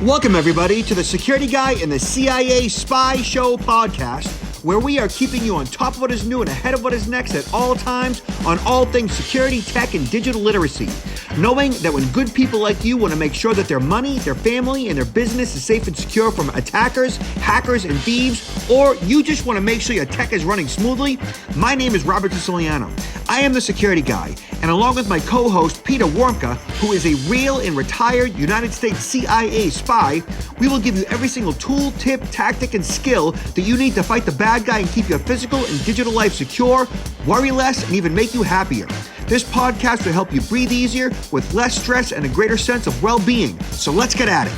Welcome, everybody, to the Security Guy and the CIA Spy Show podcast, where we are keeping you on top of what is new and ahead of what is next at all times on all things security, tech, and digital literacy. Knowing that when good people like you want to make sure that their money, their family, and their business is safe and secure from attackers, hackers, and thieves, or you just want to make sure your tech is running smoothly, my name is Robert Siciliano. I am the Security Guy, and along with my co-host, Peter Warmka, who is a real and retired United States CIA spy, we will give you every single tool, tip, tactic, and skill that you need to fight the bad guy and keep your physical and digital life secure, worry less, and even make you happier. This podcast will help you breathe easier with less stress and a greater sense of well-being. So let's get at it.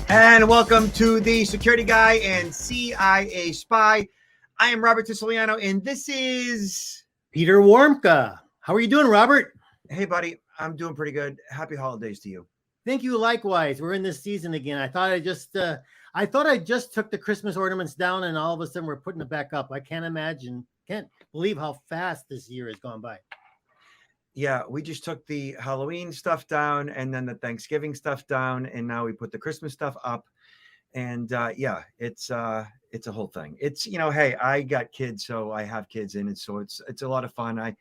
And welcome to the Security Guy and CIA Spy. I am Robert Siciliano, and this is Peter Warmka. How are you doing, Robert? Hey, buddy. I'm doing pretty good. Happy holidays to you. Thank you. Likewise. We're in this season again. I thought I just took the Christmas ornaments down, and all of a sudden we're putting it back up. I can't believe how fast this year has gone by. Yeah, we just took the Halloween stuff down, and then the Thanksgiving stuff down, and now we put the Christmas stuff up. And yeah, it's a whole thing. It's, hey, I got kids, so I have kids in it, so it's a lot of fun.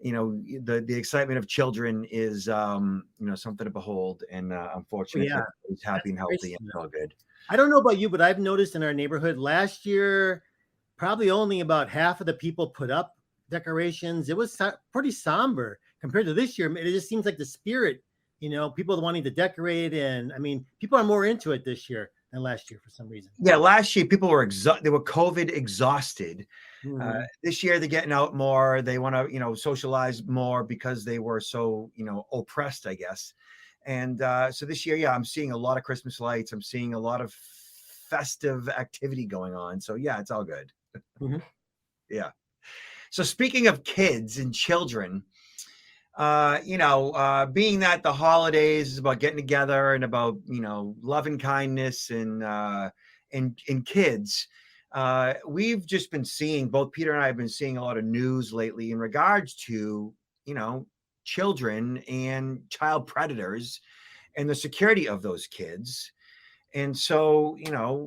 The excitement of children is something to behold, and I'm fortunate that he's happy and healthy and all good. I don't know about you, but I've noticed in our neighborhood last year, probably only about half of the people put up decorations. It was pretty somber compared to this year. It just seems like the spirit, people wanting to decorate, and I mean, people are more into it this year than last year for some reason. Yeah, last year people were they were COVID exhausted. Mm-hmm. This year they're getting out more. They want to socialize more because they were so oppressed, I guess. And so this year, I'm seeing a lot of Christmas lights. I'm seeing a lot of festive activity going on. So yeah, it's all good. Mm-hmm. Yeah. So speaking of kids and children, being that the holidays is about getting together and about, love and kindness and kids, we've just been seeing, both Peter and I have been seeing a lot of news lately in regards to, children and child predators and the security of those kids. And so,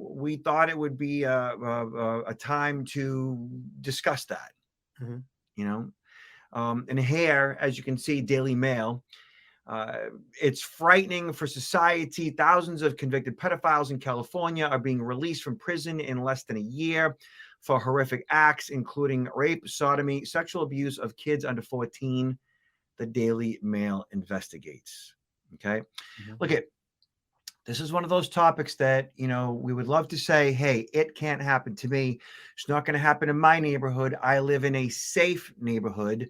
we thought it would be a time to discuss that, Mm-hmm. And here, as you can see, Daily Mail, it's frightening for society. Thousands of convicted pedophiles in California are being released from prison in less than a year for horrific acts, including rape, sodomy, sexual abuse of kids under 14. The Daily Mail investigates. Okay. Mm-hmm. Look at, this is one of those topics that, we would love to say, hey, it can't happen to me. It's not going to happen in my neighborhood. I live in a safe neighborhood.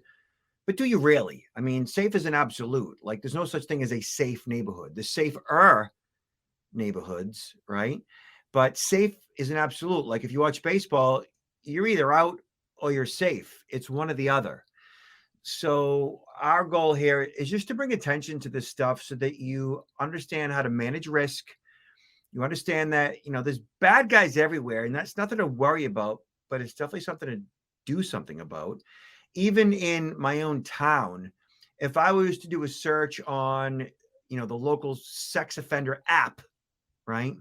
But do you really? I mean, safe is an absolute. Like, there's no such thing as a safe neighborhood. There's safer neighborhoods, right? But safe is an absolute. Like, if you watch baseball, you're either out or you're safe. It's one or the other. So our goal here is just to bring attention to this stuff so that you understand how to manage risk. You understand that, there's bad guys everywhere, and that's nothing to worry about, but it's definitely something to do something about. Even in my own town, if I was to do a search on, the local sex offender app, right,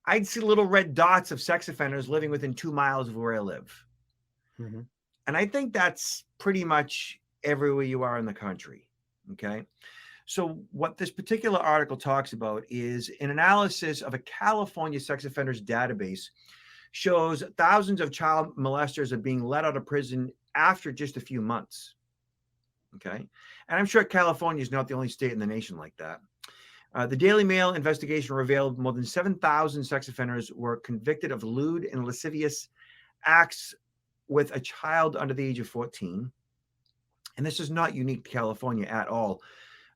I'd see little red dots of sex offenders living within 2 miles of where I live. Mm-hmm. And I think that's pretty much everywhere you are in the country. Okay. So what this particular article talks about is an analysis of a California sex offenders database shows thousands of child molesters are being let out of prison after just a few months. Okay. And I'm sure California is not the only state in the nation like that. The Daily Mail investigation revealed more than 7,000 sex offenders were convicted of lewd and lascivious acts with a child under the age of 14. And this is not unique to California at all.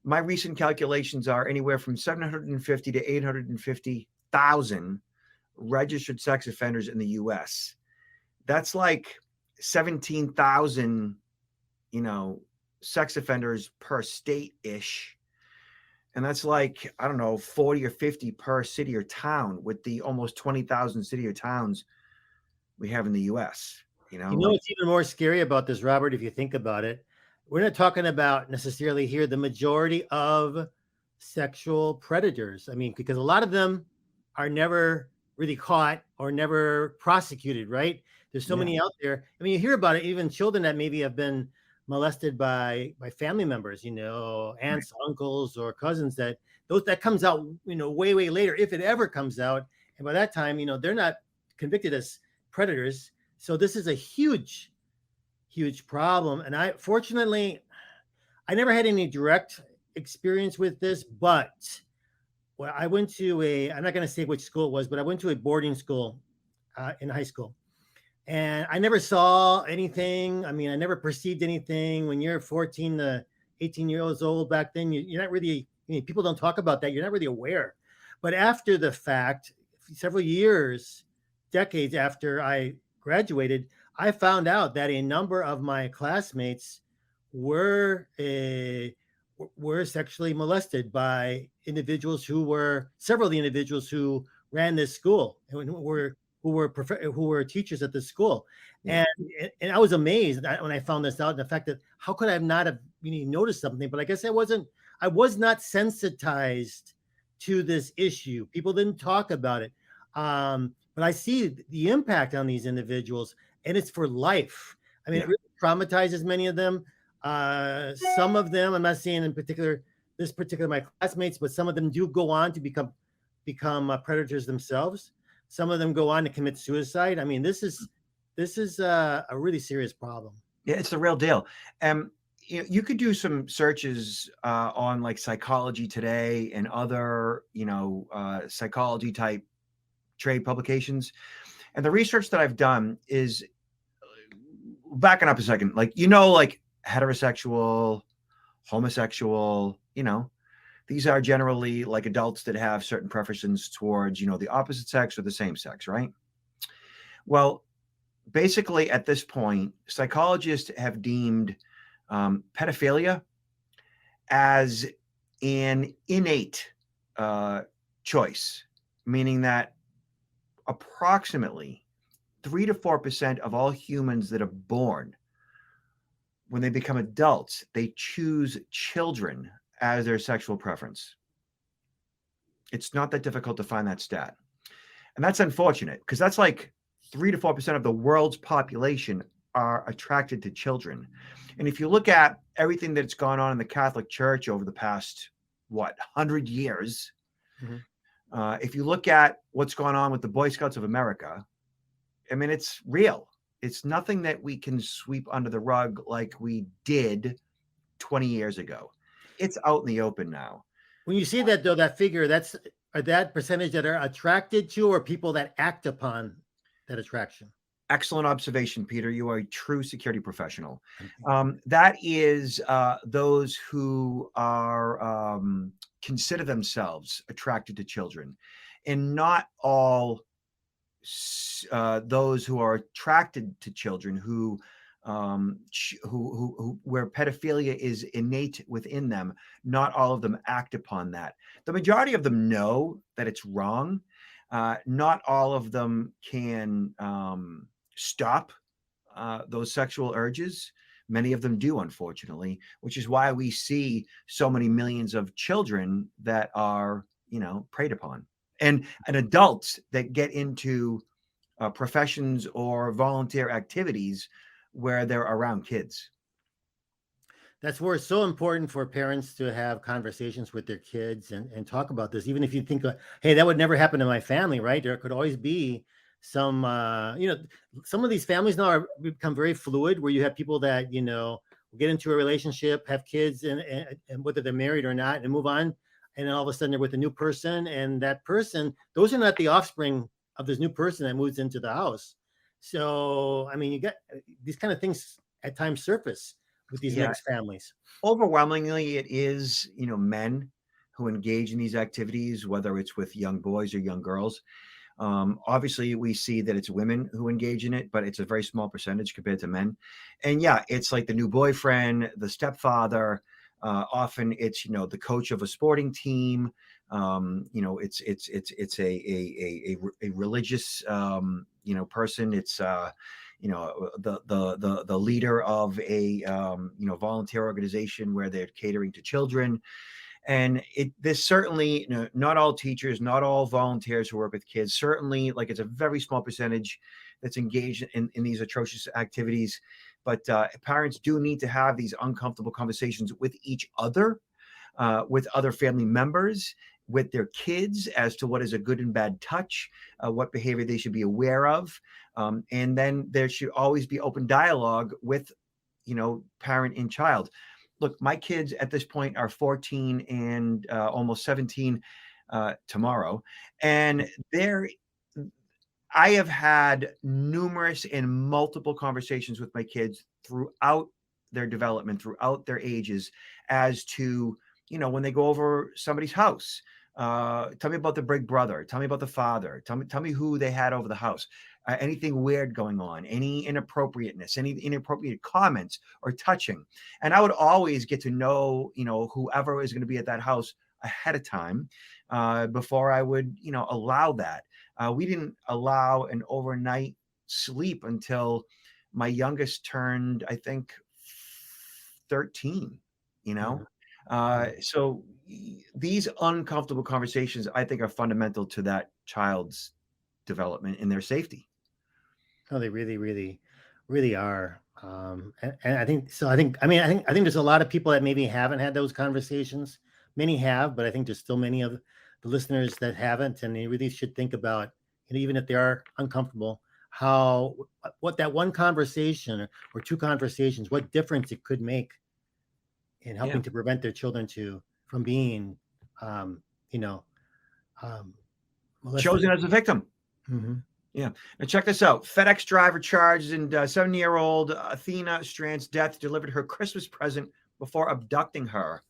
My recent calculations are anywhere from 750 to 850,000 registered sex offenders in the U.S. That's like 17,000, sex offenders per state-ish. And that's like, I don't know, 40 or 50 per city or town with the almost 20,000 city or towns we have in the U.S. What's even more scary about this, Robert, if you think about it, we're not talking about necessarily here the majority of sexual predators. I mean, because a lot of them are never really caught or never prosecuted, right? There's so Yeah. many out there. I mean, you hear about it, even children that maybe have been molested by family members, you know, Right. aunts, uncles, or cousins, that those that comes out, you know, way later, if it ever comes out. And by that time, you know, they're not convicted as predators. So this is a huge problem. And I never had any direct experience with this, but well, I went to I'm not going to say which school it was, but I went to a boarding school in high school. And I never saw anything. I mean, I never perceived anything. When you're 14 to 18 years old back then, you're not really, I mean, people don't talk about that. You're not really aware. But after the fact, several years, decades after I graduated, I found out that a number of my classmates were were sexually molested by individuals several of the individuals who ran this school and who were teachers at the school. Yeah. And I was amazed when I found this out, and the fact that how could I not have noticed something? But I guess I was not sensitized to this issue. People didn't talk about it. But I see the impact on these individuals, and it's for life. I mean, Yeah. it really traumatizes many of them. Some of them, I'm not saying in particular my classmates, but some of them do go on to become predators themselves. Some of them go on to commit suicide. I mean, this is a really serious problem. Yeah, it's the real deal. You could do some searches on like Psychology Today and other, psychology type trade publications. And the research that I've done is backing up a second, like heterosexual, homosexual, these are generally like adults that have certain preferences towards, the opposite sex or the same sex, right? Well, basically at this point, psychologists have deemed pedophilia as an innate choice, meaning that approximately 3 to 4% of all humans that are born, when they become adults, they choose children as their sexual preference. It's not that difficult to find that stat. And that's unfortunate because that's like 3 to 4% of the world's population are attracted to children. And if you look at everything that's gone on in the Catholic Church over the past, 100 years, if you look at what's going on with the Boy Scouts of America, I mean, it's real. It's nothing that we can sweep under the rug like we did 20 years ago. It's out in the open now. When you see that, though, that figure, that percentage that are attracted to, or people that act upon that attraction? Excellent observation, Peter. You are a true security professional. That is those who are consider themselves attracted to children, and not all those who are attracted to children who where pedophilia is innate within them. Not all of them act upon that. The majority of them know that it's wrong. Not all of them can stop those sexual urges. Many of them do, unfortunately, which is why we see so many millions of children that are, preyed upon, and adults that get into professions or volunteer activities where they're around kids. That's where it's so important for parents to have conversations with their kids and talk about this. Even if you think, hey, that would never happen to my family, right? There could always be some, some of these families now become very fluid, where you have people that, get into a relationship, have kids, and whether they're married or not, and move on. And then all of a sudden they're with a new person, and that person, those are not the offspring of this new person that moves into the house. So, I mean, you got these kind of things at times surface with these mixed families. Overwhelmingly, it is, men who engage in these activities, whether it's with young boys or young girls. Obviously, we see that it's women who engage in it, but it's a very small percentage compared to men. And yeah, it's like the new boyfriend, the stepfather. Often it's the coach of a sporting team. It's a religious person. It's the leader of a volunteer organization where they're catering to children. And there's certainly, not all teachers, not all volunteers who work with kids, certainly, like, it's a very small percentage that's engaged in these atrocious activities. But parents do need to have these uncomfortable conversations with each other, with other family members, with their kids, as to what is a good and bad touch, what behavior they should be aware of. And then there should always be open dialogue with, parent and child. Look, my kids at this point are 14 and almost 17 tomorrow. And I have had numerous and multiple conversations with my kids throughout their development, throughout their ages, as to, when they go over somebody's house, tell me about the big brother, tell me about the father, tell me who they had over the house, anything weird going on, any inappropriateness, any inappropriate comments or touching. And I would always get to know, whoever is going to be at that house ahead of time, before I would, allow that. We didn't allow an overnight sleep until my youngest turned, I think, 13, So these uncomfortable conversations, I think, are fundamental to that child's development and their safety. Oh, they really, really, really are. And I think so. I think there's a lot of people that maybe haven't had those conversations. Many have, but I think there's still many of the listeners that haven't, and they really should think about, even if they are uncomfortable, what that one conversation or two conversations, what difference it could make in helping to prevent their children from being, molested. Chosen as a victim. Mm-hmm. Yeah. Now check this out. FedEx driver charged in 7-year-old Athena Strand's death, delivered her Christmas present before abducting her,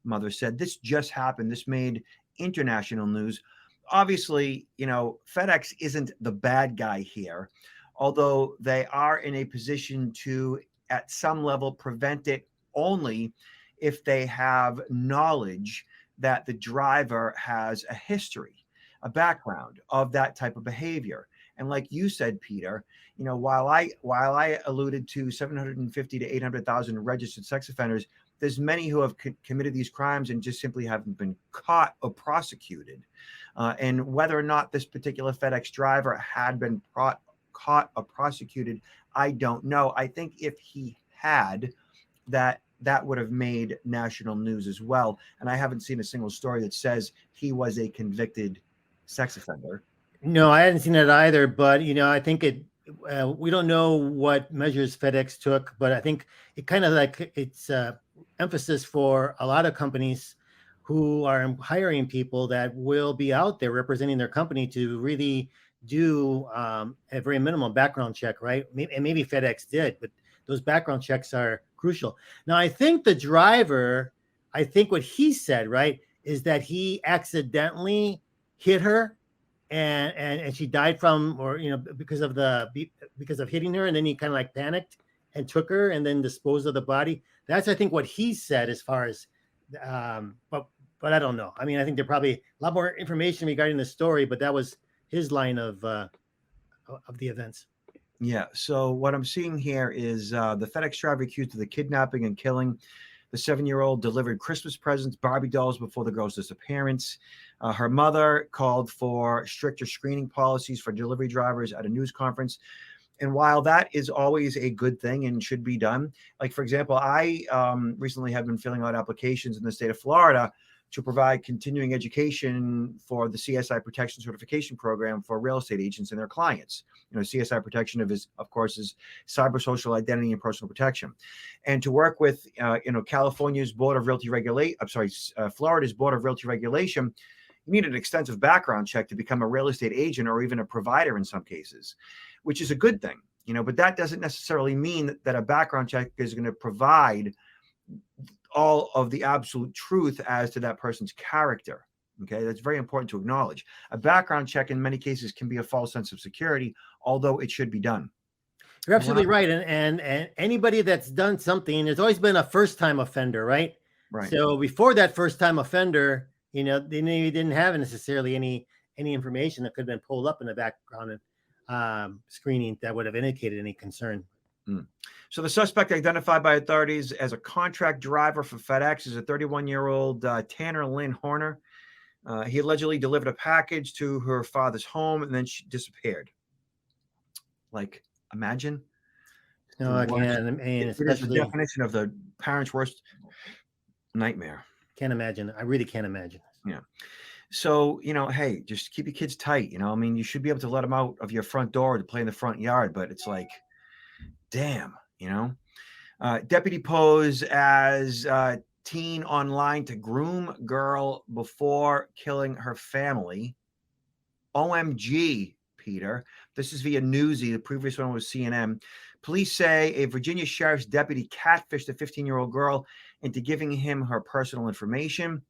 mother said. This just happened. This made international news. Obviously, FedEx isn't the bad guy here, although they are in a position to, at some level, prevent it only if they have knowledge that the driver has a history, a background of that type of behavior. And like you said, Peter, while I alluded to 750 to 800,000 registered sex offenders, there's many who have committed these crimes and just simply haven't been caught or prosecuted. And whether or not this particular FedEx driver had been caught or prosecuted, I don't know. I think if he had, that would have made national news as well. And I haven't seen a single story that says he was a convicted sex offender. No, I hadn't seen that either. But I think we don't know what measures FedEx took, but I think it kind of like it's emphasis for a lot of companies who are hiring people that will be out there representing their company to really do a very minimal background check, right? And maybe FedEx did, but those background checks are crucial. Now, I think the driver, what he said, right, is that he accidentally hit her and she died because of hitting her, and then he kind of like panicked and took her and then disposed of the body. That's, I think, what he said as far as, but I don't know. I mean, I think there's probably a lot more information regarding the story, but that was his line of the events. Yeah. So what I'm seeing here is the FedEx driver accused of the kidnapping and killing the 7-year-old delivered Christmas presents, Barbie dolls, before the girl's disappearance. Her mother called for stricter screening policies for delivery drivers at a news conference. And while that is always a good thing and should be done, like, for example, I recently have been filling out applications in the state of Florida to provide continuing education for the CSI Protection certification program for real estate agents and their clients. CSI Protection of course, is cyber social identity and personal protection. And to work with, California's Board of Realty Florida's Board of Realty Regulation, you need an extensive background check to become a real estate agent or even a provider in some cases, which is a good thing, but that doesn't necessarily mean that a background check is going to provide all of the absolute truth as to that person's character. Okay, that's very important to acknowledge. A background check in many cases can be a false sense of security, although it should be done. You're absolutely right. And anybody that's done something, there's always been a first-time offender, right? Right. So before that first-time offender, they didn't have necessarily any information that could have been pulled up in the background screening that would have indicated any concern. Mm. So the suspect, identified by authorities as a contract driver for FedEx, is a 31-year-old Tanner Lynn Horner. He allegedly delivered a package to her father's home, and then she disappeared. Like, imagine the No, I worst. can't. I mean, It is the especially definition of the parent's worst nightmare. can't imagine. I really can't imagine. Yeah. So, hey, just keep your kids tight. I mean, you should be able to let them out of your front door to play in the front yard, but it's like, damn. Deputy pose as teen online to groom girl before killing her family. OMG, Peter. This is via Newsy. The previous one was CNN. Police say a Virginia sheriff's deputy catfished a 15-year-old girl into giving him her personal information.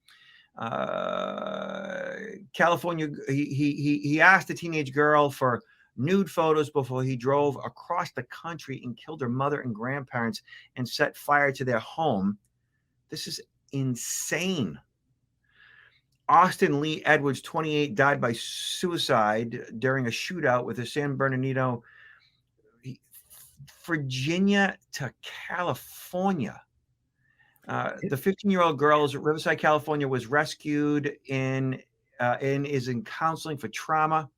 California, he asked the teenage girl for nude photos before he drove across the country and killed her mother and grandparents and set fire to their home. This is insane. Austin Lee Edwards, 28, died by suicide during a shootout with a San Bernardino, Virginia to California. The 15-year-old girl is at Riverside, California, was rescued and is in counseling for trauma.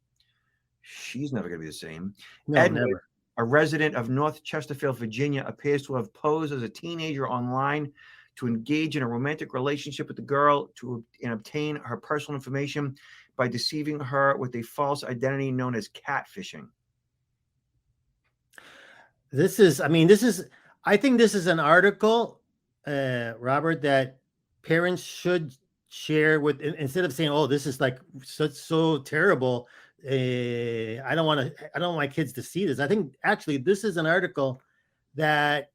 She's never going to be the same. No, Edward, never. a resident of North Chesterfield, Virginia, appears to have posed as a teenager online to engage in a romantic relationship with the girl and obtain her personal information by deceiving her with a false identity known as catfishing. I think this is an article, Robert, that parents should share with, instead of saying, oh, this is like so terrible. I don't want my kids to see this. I think actually this is an article that,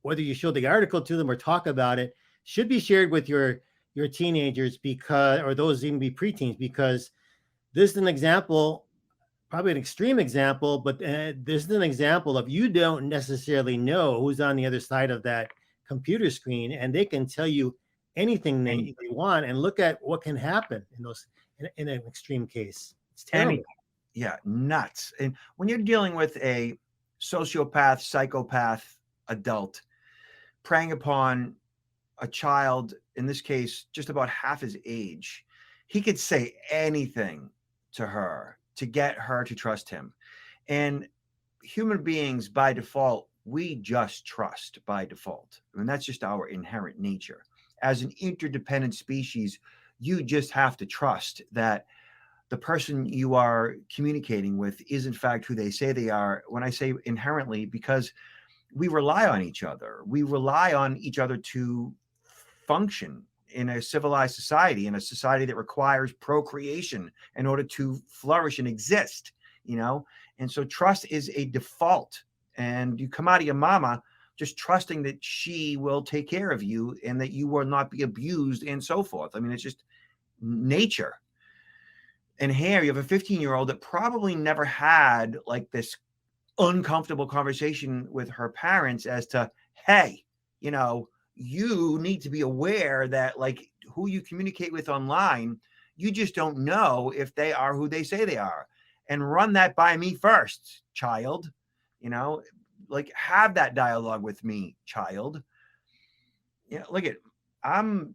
whether you show the article to them or talk about it, should be shared with your teenagers, or those even be preteens, because this is an example, probably an extreme example, but this is an example of, you don't necessarily know who's on the other side of that computer screen, and they can tell you anything they want, and look at what can happen in an extreme case. It's terrible. Yeah, nuts. And when you're dealing with a sociopath, psychopath adult preying upon a child, in this case, just about half his age, he could say anything to her to get her to trust him. And human beings, by default, we just trust by default. I mean, that's just our inherent nature. As an interdependent species, you just have to trust that the person you are communicating with is in fact who they say they are. When I say inherently, because we rely on each other. We rely on each other to function in a civilized society, in a society that requires procreation in order to flourish and exist, And so trust is a default. And you come out of your mama just trusting that she will take care of you and that you will not be abused and so forth. I mean, it's just nature. And here you have a 15-year-old that probably never had like this uncomfortable conversation with her parents as to, hey, you need to be aware that like who you communicate with online, you just don't know if they are who they say they are. And run that by me first, child. Like have that dialogue with me, child. Look at, I'm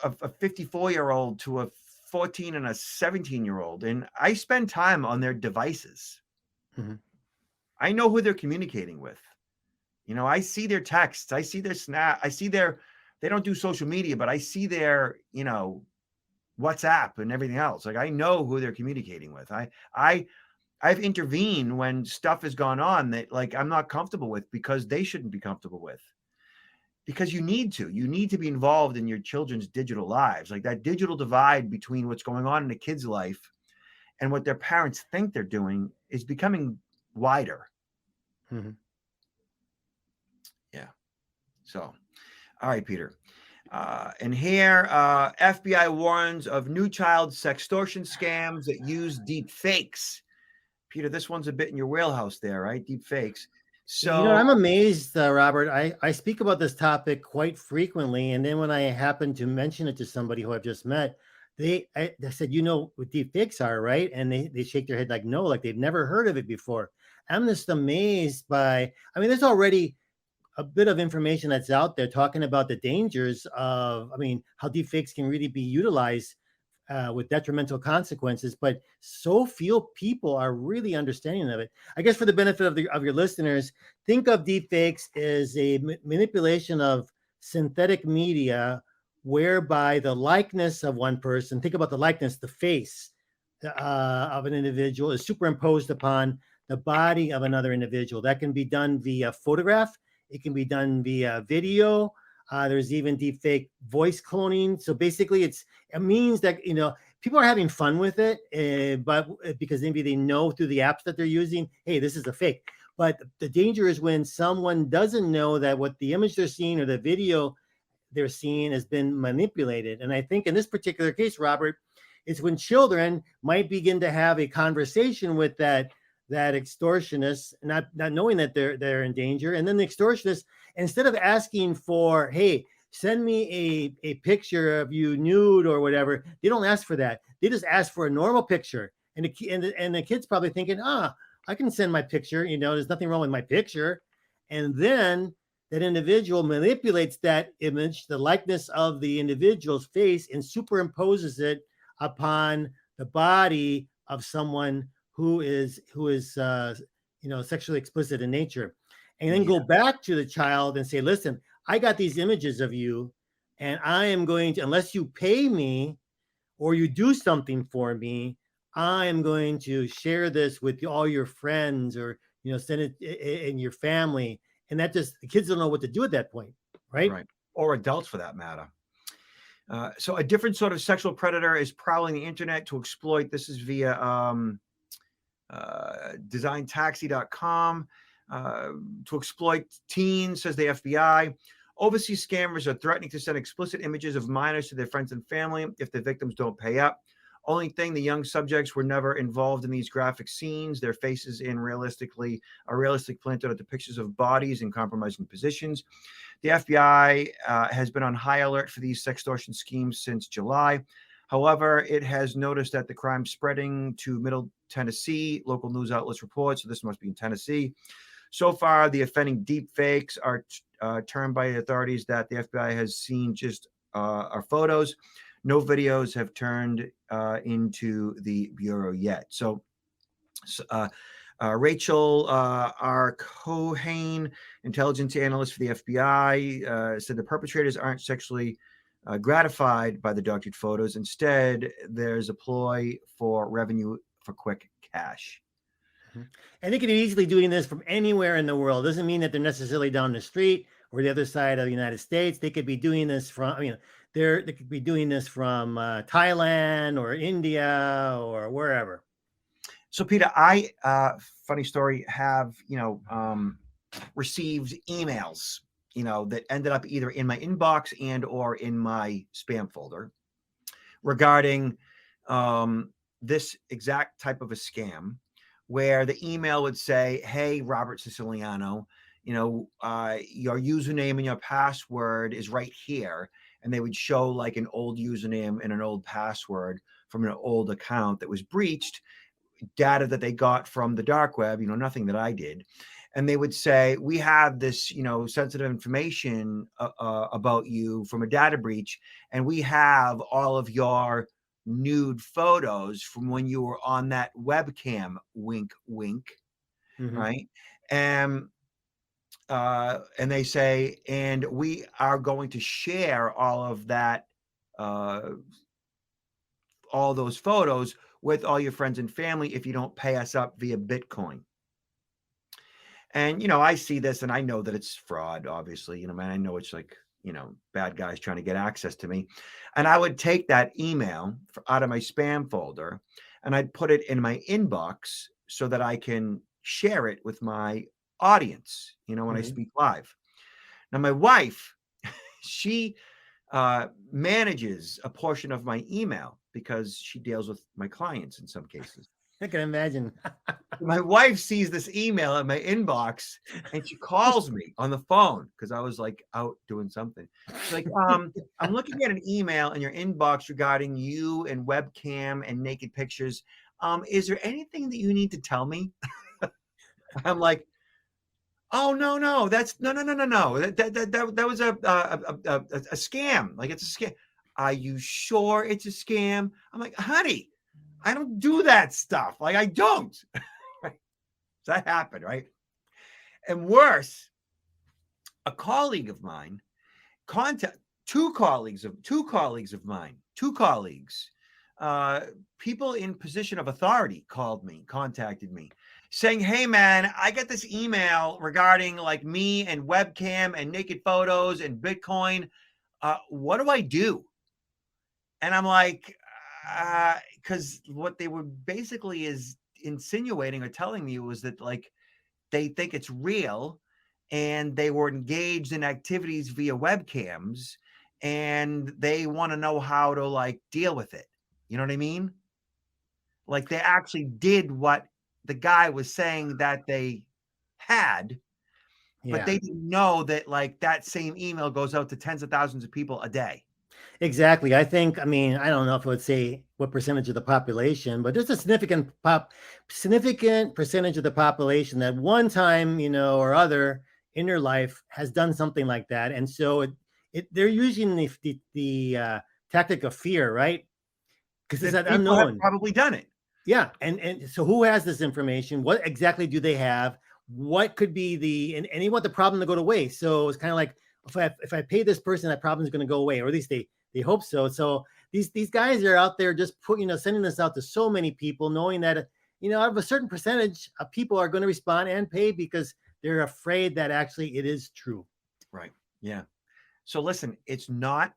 a 54-year-old to a 14 and a 17-year-old, and I spend time on their devices. Mm-hmm. I know who they're communicating with. I see their texts. I see their snap. I see they don't do social media, but I see their, WhatsApp and everything else. Like I know who they're communicating with. I've intervened when stuff has gone on that like I'm not comfortable with because they shouldn't be comfortable with. Because you need to be involved in your children's digital lives. Like that digital divide between what's going on in a kid's life and what their parents think they're doing is becoming wider. Mm-hmm. Yeah. So, all right, Peter. And here, FBI warns of new child sextortion scams that use deep fakes. Peter, this one's a bit in your wheelhouse there, right? Deep fakes. So I'm amazed, Robert. I speak about this topic quite frequently, and then when I happen to mention it to somebody who I've just met, they said, what deep fakes are, right? And they shake their head like, no, like they've never heard of it before. I'm just amazed by, I mean, there's already a bit of information that's out there talking about the dangers of, I mean, how deepfakes can really be utilized with detrimental consequences, but so few people are really understanding of it. I guess for the benefit of your listeners, think of deepfakes as a manipulation of synthetic media whereby the likeness of one person, think about the likeness, the face of an individual is superimposed upon the body of another individual. That can be done via photograph. It can be done via video. There's even deepfake voice cloning. So basically, it means that people are having fun with it, but because maybe they know through the apps that they're using, hey, this is a fake. But the danger is when someone doesn't know that what the image they're seeing or the video they're seeing has been manipulated. And I think in this particular case, Robert, it's when children might begin to have a conversation with that extortionist, not knowing that they're in danger. And then the extortionist, instead of asking for, hey, send me a picture of you nude or whatever, they don't ask for that. They just ask for a normal picture. And the kid's probably thinking, I can send my picture, there's nothing wrong with my picture. And then that individual manipulates that image, the likeness of the individual's face, and superimposes it upon the body of someone who is sexually explicit in nature, and then go back to the child and say, listen, I got these images of you, and I am going to, unless you pay me or you do something for me, I am going to share this with all your friends, or send it in your family. And that just, the kids don't know what to do at that point, right? Right. Or adults for that matter. So a different sort of sexual predator is prowling the internet to exploit. This is via designtaxi.com to exploit teens, says the FBI. Overseas scammers are threatening to send explicit images of minors to their friends and family if the victims don't pay up. Only thing, the young subjects were never involved in these graphic scenes. Their faces are realistically planted onto pictures of bodies in compromising positions. The FBI has been on high alert for these sextortion schemes since July. However, it has noticed that the crime spreading to Middle Tennessee. Local news outlets report, so this must be in Tennessee. So far, the offending deepfakes are termed by authorities that the FBI has seen just are photos. No videos have turned into the Bureau yet. So Rachel R. Cohane, intelligence analyst for the FBI, said the perpetrators aren't sexually gratified by the doctored photos. Instead, there's a ploy for revenue for quick cash. And they could be easily doing this from anywhere in the world. Doesn't mean that they're necessarily down the street or the other side of the United States. They could be doing this from, they could be doing this from Thailand or India or wherever. So, Peter, funny story, have, received emails, that ended up either in my inbox and or in my spam folder regarding this exact type of a scam, where the email would say, hey, Robert Siciliano, your username and your password is right here. And they would show like an old username and an old password from an old account that was breached, data that they got from the dark web, nothing that I did. And they would say, we have this, sensitive information about you from a data breach, and we have all of your nude photos from when you were on that webcam, wink, wink, right? And they say, and we are going to share all of that, all those photos with all your friends and family if you don't pay us up via Bitcoin. And, I see this and I know that it's fraud, obviously, man, I know it's like, bad guys trying to get access to me. And I would take that email out of my spam folder and I'd put it in my inbox so that I can share it with my audience, when I speak live. Now, my wife, she manages a portion of my email because she deals with my clients in some cases. I can imagine. My wife sees this email in my inbox and she calls me on the phone because I was like out doing something. She's like, I'm looking at an email in your inbox regarding you and webcam and naked pictures. Is there anything that you need to tell me? I'm like, oh no, that's no. That was a scam. Like it's a scam. Are you sure it's a scam? I'm like, honey, I don't do that stuff. Like I don't. Right? That happened, right? And worse, a colleague of mine contact two colleagues of mine, people in position of authority contacted me saying, hey man, I got this email regarding like me and webcam and naked photos and Bitcoin. What do I do? And I'm like, because what they were basically is insinuating or telling me was that like they think it's real and they were engaged in activities via webcams and they want to know how to like deal with it. You know what I mean? Like they actually did what the guy was saying that they had, but Yeah, they didn't know that like that same email goes out to tens of thousands of people a day. exactly. I mean, I don't know if I would say what percentage of the population, but there's a significant percentage of the population that one time, or other in their life has done something like that. And so they're using the tactic of fear, right? Because it's That that people have unknown. probably done it. Yeah, and so who has this information? What exactly do they have? What could be and they want the problem to go away. So it's kind of like if I pay this person, that problem is going to go away, or at least they hope so. So these guys are out there just sending this out to so many people, knowing that out of a certain percentage of people are going to respond and pay because they're afraid that actually it is true. Right. Yeah. So listen, it's not,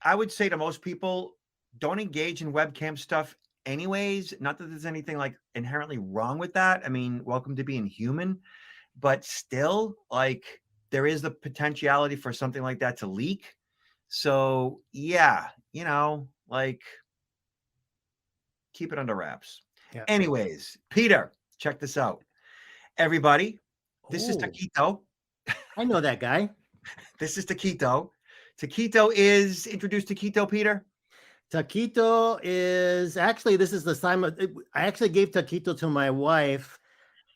I would say to most people, don't engage in webcam stuff anyways. Not that there's anything like inherently wrong with that. I mean, welcome to being human, but still, like, there is the potentiality for something like that to leak. So, yeah, like, keep it under wraps. Yeah. Anyways, Peter, check this out. Everybody, this is Oh, Takito. I know that guy. This is Takito. Introduce Takito, Peter. Takito is actually, this is the time I actually gave Takito to my wife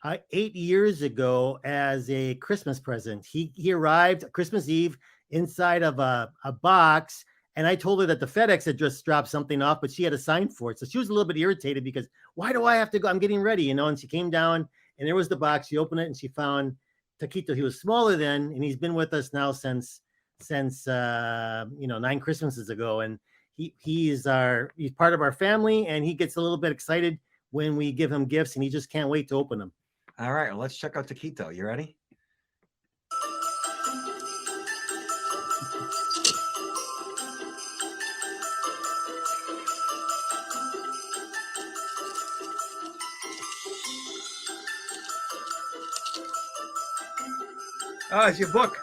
8 years ago as a Christmas present. He arrived Christmas Eve inside of a box, and I told her that the FedEx had just dropped something off, but she had to sign for it. So she was a little bit irritated because why do I have to go? I'm getting ready, and she came down and there was the box. She opened it and she found Takito. He was smaller then, and he's been with us now since 9 Christmases ago. And he's part of our family, and he gets a little bit excited when we give him gifts, and he just can't wait to open them. All right, well, let's check out Takito. You ready? Oh, it's your book.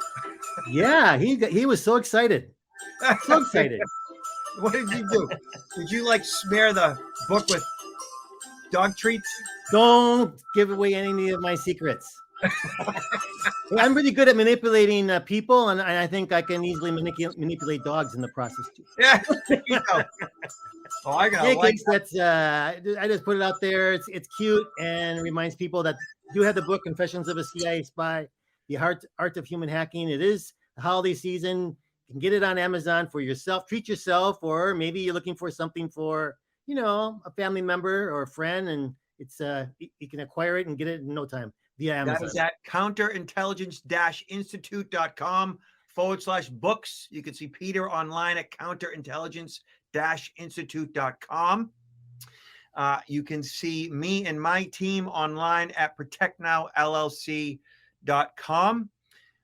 Yeah, he was so excited. So excited. What did you do? Did you like smear the book with dog treats? Don't give away any of my secrets. I'm really good at manipulating people, and I think I can easily manipulate dogs in the process too. Yeah. Oh, I got like that's I just put it out there. It's cute and reminds people that do have the book Confessions of a CIA Spy, The Art of Human Hacking. It is the holiday season. You can get it on Amazon for yourself. Treat yourself, or maybe you're looking for something for a family member or a friend, and it's you can acquire it and get it in no time via Amazon. That is at counterintelligence-institute.com/books. You can see Peter online at counterintelligence-institute.com. You can see me and my team online at protectnowllc.com.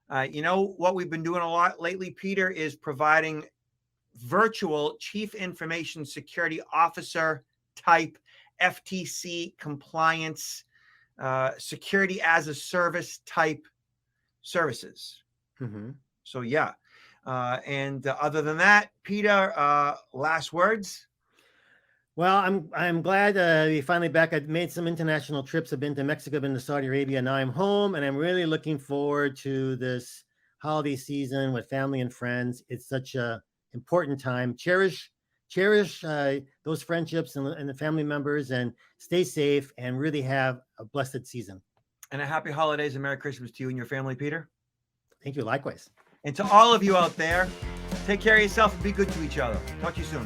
What we've been doing a lot lately, Peter, is providing virtual chief information security officer type FTC compliance security as a service type services. Mm-hmm. So yeah. And other than that, Peter, last words. Well, I'm glad you're finally back. I've made some international trips. I've been to Mexico, been to Saudi Arabia. Now I'm home, and I'm really looking forward to this holiday season with family and friends. It's such a important time. Cherish those friendships and the family members, and stay safe, and really have a blessed season. And a happy holidays and Merry Christmas to you and your family, Peter. Thank you. Likewise. And to all of you out there, take care of yourself and be good to each other. Talk to you soon.